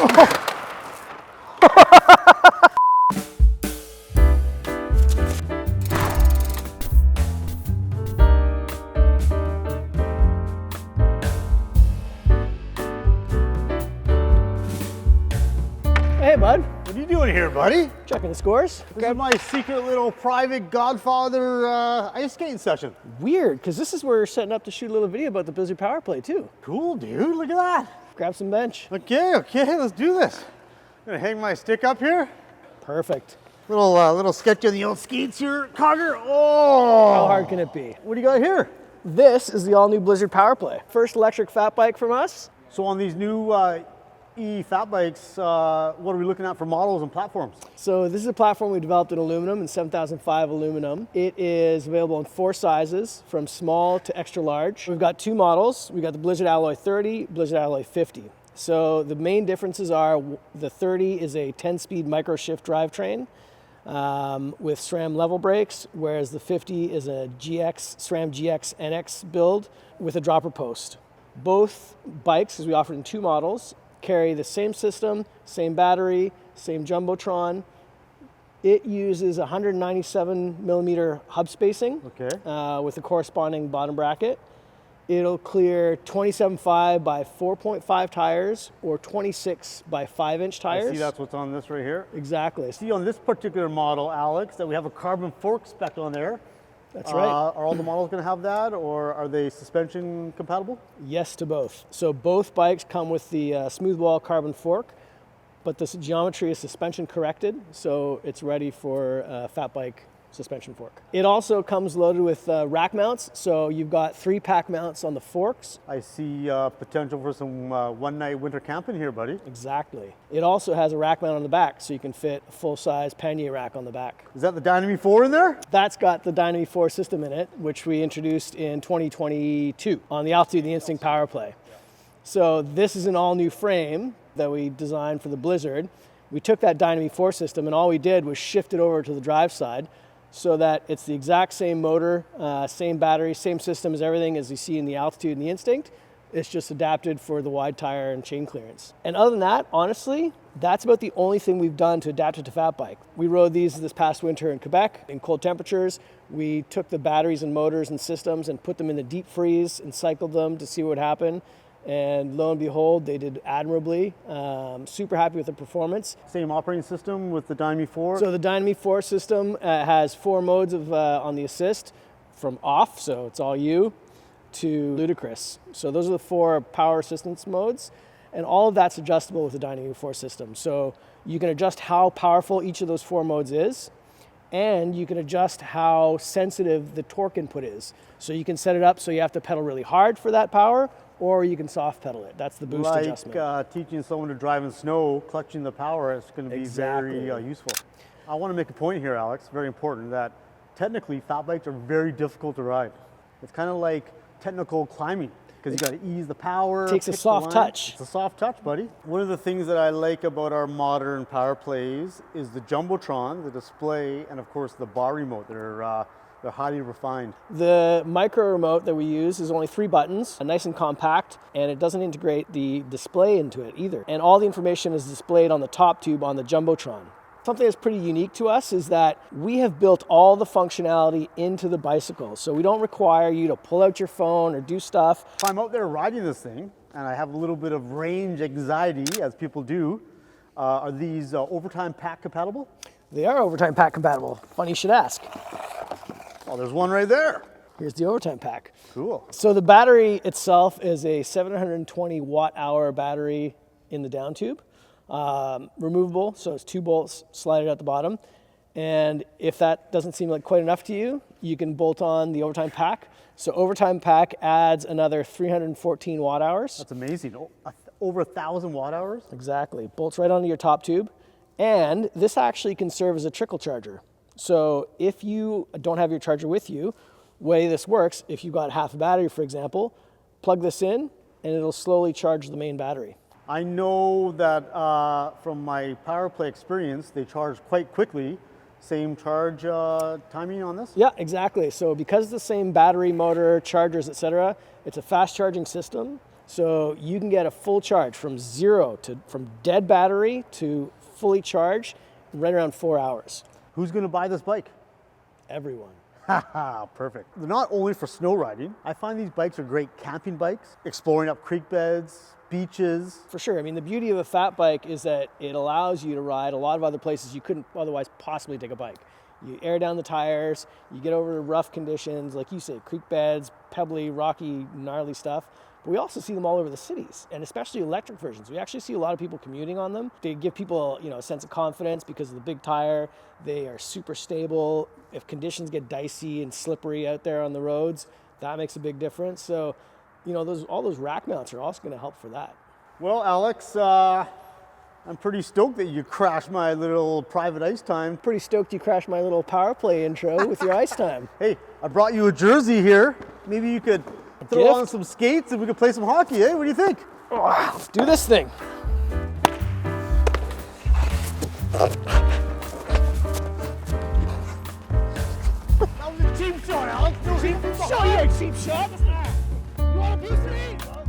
Hey, bud. What are you doing here, buddy? Checking the scores. This is my secret little private Godfather ice skating session. Weird, because this is where we're setting up to shoot a little video about the Blizzard Power Play, too. Cool, dude. Look at that. Grab some bench. Okay, let's do this. I'm gonna hang my stick up here. Perfect. Little sketch of the old skates here, Cogger. Oh! How hard can it be? What do you got here? This is the all-new Blizzard Power Play. First electric fat bike from us. So on these new fat bikes, what are we looking at for models and platforms? So this is a platform we developed in aluminum, in 7005 aluminum. It is available in 4 sizes, from small to extra large. We've got 2 models. We've got the Blizzard Alloy 30, Blizzard Alloy 50. So the main differences are the 30 is a 10-speed micro shift drivetrain with SRAM level brakes, whereas the 50 is a SRAM GX NX build with a dropper post. Both bikes, as we offered in 2 models, carry the same system, same battery, same Jumbotron. It uses 197 millimeter hub spacing with a corresponding bottom bracket. It'll clear 27.5 by 4.5 tires or 26 by 5-inch tires. I see that's what's on this right here. Exactly. See on this particular model, Alex, that we have a carbon fork spec on there. That's right. Are all the models going to have that, or are they suspension compatible? Yes to both. So both bikes come with the smooth wall carbon fork, but the geometry is suspension corrected, so it's ready for fat bike suspension fork. It also comes loaded with rack mounts, so you've got 3 pack mounts on the forks. I see potential for some one-night winter camping here, buddy. Exactly. It also has a rack mount on the back, so you can fit a full-size pannier rack on the back. Is that the Dynami 4 in there? That's got the Dynami 4 system in it, which we introduced in 2022 on the Altitude the Instinct Power Play. So this is an all-new frame that we designed for the Blizzard. We took that Dynami 4 system, and all we did was shift it over to the drive side, so that it's the exact same motor, same battery, same system as everything as you see in the Altitude and the Instinct. It's just adapted for the wide tire and chain clearance. And other than that, honestly, that's about the only thing we've done to adapt it to fat bike. We rode these this past winter in Quebec in cold temperatures. We took the batteries and motors and systems and put them in the deep freeze and cycled them to see what would happen. And lo and behold, they did admirably. Super happy with the performance. Same operating system with the Dynami 4? So the Dynami 4 system has 4 modes of on the assist, from off, so it's all you, to ludicrous. So those are the 4 power assistance modes, and all of that's adjustable with the Dynami 4 system. So you can adjust how powerful each of those 4 modes is, and you can adjust how sensitive the torque input is. So you can set it up so you have to pedal really hard for that power, or you can soft pedal it. That's the boost adjustment. Like teaching someone to drive in snow, clutching the power is going to be very useful. I want to make a point here, Alex, very important, that technically fat bikes are very difficult to ride. It's kind of like technical climbing, because you got to ease the power. It takes a soft touch. It's a soft touch, buddy. One of the things that I like about our modern power plays is the Jumbotron, the display, and of course the bar remote. They're highly refined. The micro remote that we use is only 3 buttons, nice and compact, and it doesn't integrate the display into it either. And all the information is displayed on the top tube on the Jumbotron. Something that's pretty unique to us is that we have built all the functionality into the bicycle. So we don't require you to pull out your phone or do stuff. If I'm out there riding this thing, and I have a little bit of range anxiety, as people do, are these Overtime Pack compatible? They are Overtime Pack compatible. Funny you should ask. Oh, there's one right there. Here's the Overtime Pack. Cool. So the battery itself is a 720 watt-hour battery in the down tube. Removable, so it's 2 bolts slided at the bottom. And if that doesn't seem like quite enough to you, you can bolt on the Overtime Pack. So Overtime Pack adds another 314 watt-hours. That's amazing. Over 1,000 watt-hours? Exactly. Bolts right onto your top tube. And this actually can serve as a trickle charger. So if you don't have your charger with you, the way this works, if you've got half a battery, for example, plug this in and it'll slowly charge the main battery. I know that from my power play experience, they charge quite quickly. Same charge timing on this? Yeah, exactly. So because it's the same battery, motor, chargers, etc., it's a fast charging system. So you can get a full charge from from dead battery to fully charged in right around 4 hours. Who's going to buy this bike? Everyone. Haha, perfect. They're not only for snow riding. I find these bikes are great camping bikes, exploring up creek beds, beaches. For sure. I mean, the beauty of a fat bike is that it allows you to ride a lot of other places you couldn't otherwise possibly take a bike. You air down the tires, you get over rough conditions, like you say, creek beds, pebbly, rocky, gnarly stuff. But we also see them all over the cities, and especially electric versions. We actually see a lot of people commuting on them. They give people, a sense of confidence because of the big tire. They are super stable. If conditions get dicey and slippery out there on the roads, that makes a big difference. So, all those rack mounts are also going to help for that. Well, Alex, I'm pretty stoked that you crashed my little private ice time. Pretty stoked you crashed my little power play intro with your ice time. Hey, I brought you a jersey here. Maybe you could throw on some skates and we could play some hockey, eh? What do you think? Let's do this thing. That was a cheap shot, Alex. Cheap shot? You a cheap shot? You want a piece of me?